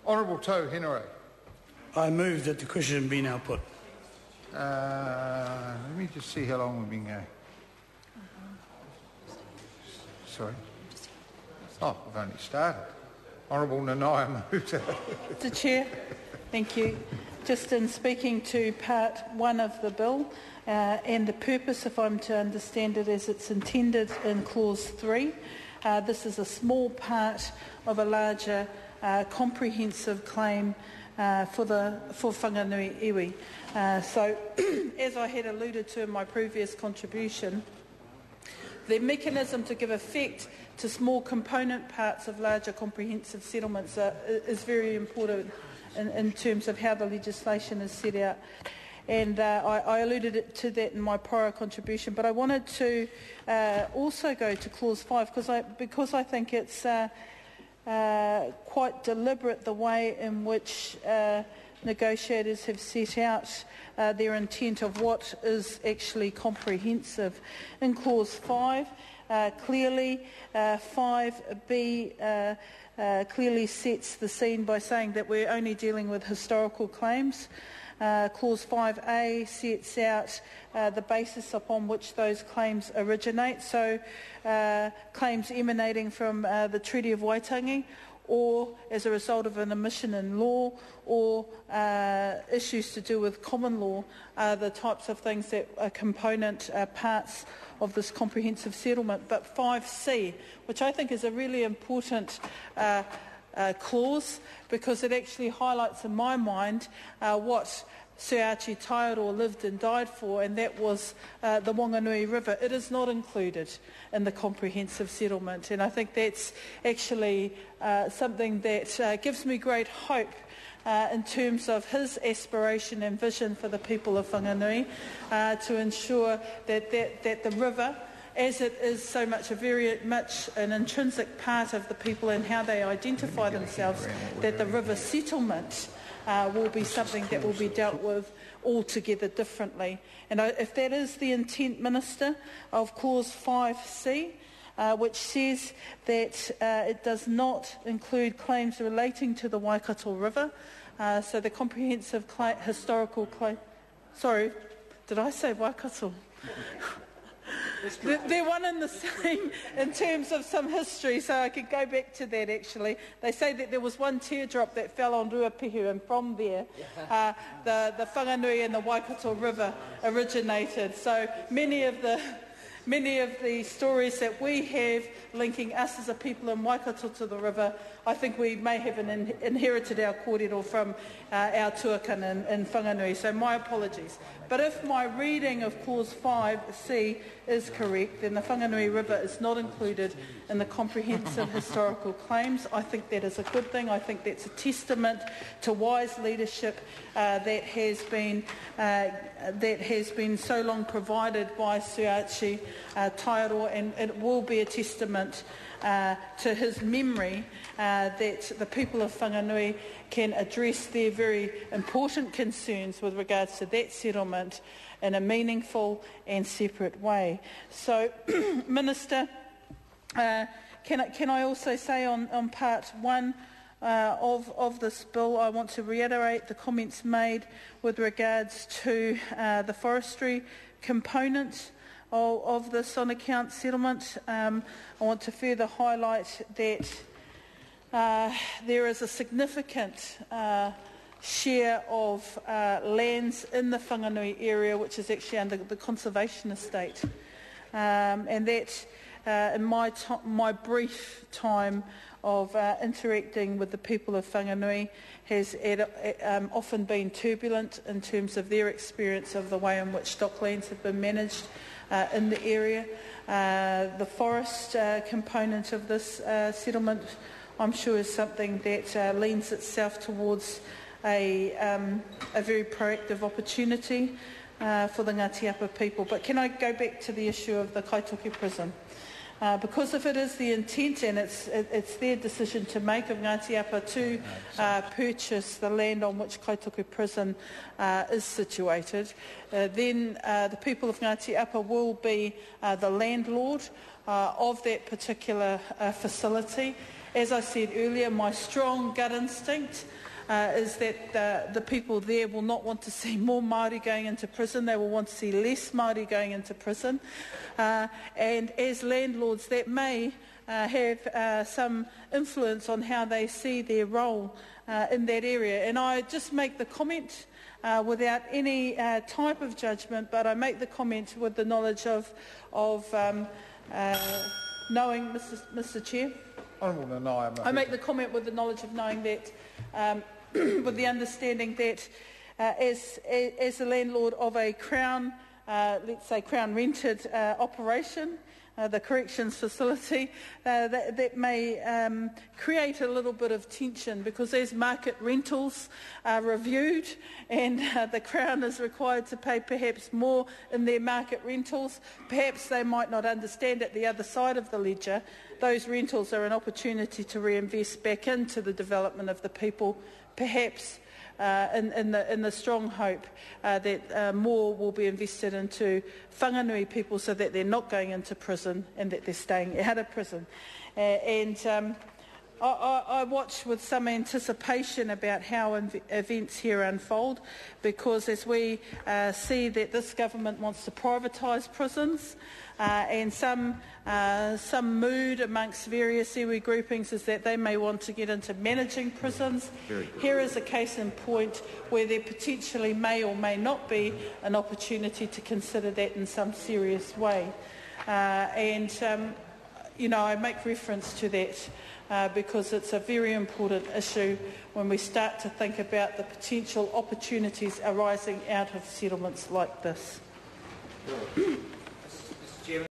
Honourable Tau Henare. I move that the question be now put. Let me just see how long we've been going. Sorry. Oh, we've only started. Honourable Nanai moves. Mr. Chair, thank you. Just in speaking to part 1 of the bill and the purpose, if I'm to understand it as it's intended in clause 3, this is a small part of a larger comprehensive claim for Whanganui Iwi. So, as I had alluded to in my previous contribution, the mechanism to give effect to small component parts of larger comprehensive settlements is very important in terms of how the legislation is set out. And I alluded to that in my prior contribution, but I wanted to also go to clause 5 because I think it's quite deliberate the way in which negotiators have set out their intent of what is actually comprehensive. In clause 5, clearly 5B clearly sets the scene by saying that we're only dealing with historical claims. Clause 5A sets out the basis upon which those claims originate, so claims emanating from the Treaty of Waitangi or as a result of an omission in law or issues to do with common law are the types of things that are component parts of this comprehensive settlement. But 5C, which I think is a really important clause because it actually highlights in my mind what Sir Archie Taiaroa lived and died for, and that was the Whanganui River. It is not included in the comprehensive settlement, and I think that's actually something that gives me great hope in terms of his aspiration and vision for the people of Whanganui to ensure that the river, as it is so much very much an intrinsic part of the people and how they identify themselves, that the river settlement will be something that will be dealt with altogether differently. And if that is the intent, Minister, of clause 5C, which says that it does not include claims relating to the Waikato River, so the comprehensive historical claim... Sorry, did I say Waikato? They're one and the same in terms of some history, so I could go back to that actually. They say that there was one teardrop that fell on Ruapehu, and from there the Whanganui and the Waikato River originated. So many of the stories that we have linking us as a people in Waikato to the river, I think we may have inherited our kōrero from our tuakan in Whanganui, so my apologies. But if my reading of clause 5C is correct, then the Whanganui River is not included in the comprehensive historical claims. I think that is a good thing. I think that's a testament to wise leadership that has been so long provided by Sir Archie Taiaroa, and it will be a testament to his memory that the people of Whanganui can address their very important concerns with regards to that settlement in a meaningful and separate way. So, Minister, can I also say on part 1 of this bill, I want to reiterate the comments made with regards to the forestry component of this on-account settlement. I want to further highlight that there is a significant share of lands in the Whanganui area which is actually under the conservation estate, and that in my brief time of interacting with the people of Whanganui has often been turbulent in terms of their experience of the way in which stocklands have been managed in the area. The forest component of this settlement, I'm sure, is something that leans itself towards a very proactive opportunity for the Ngāti Apa people. But can I go back to the issue of the Kaitoke prison? Because if it is the intent, and it's their decision to make of Ngāti Apa to purchase the land on which Kaitoke prison is situated, then the people of Ngāti Apa will be the landlord of that particular facility. As I said earlier, my strong gut instinct is that the people there will not want to see more Māori going into prison. They will want to see less Māori going into prison. And as landlords, that may have some influence on how they see their role in that area. And I just make the comment without any type of judgment, but I make the comment with the knowledge of knowing, Mr. Chair. Honourable Nanaia. I make the comment with the knowledge of knowing that, with the understanding that as the landlord of a Crown, let's say Crown rented operation, the corrections facility, that may create a little bit of tension, because as market rentals are reviewed and the Crown is required to pay perhaps more in their market rentals, perhaps they might not understand at the other side of the ledger. Those rentals are an opportunity to reinvest back into the development of the people, perhaps in the strong hope that more will be invested into Whanganui people so that they're not going into prison and that they're staying out of prison. I watch with some anticipation about how events here unfold, because as we see that this government wants to privatise prisons, and some mood amongst various iwi groupings is that they may want to get into managing prisons. Here is a case in point where there potentially may or may not be an opportunity to consider that in some serious way. You know, I make reference to that because it's a very important issue when we start to think about the potential opportunities arising out of settlements like this.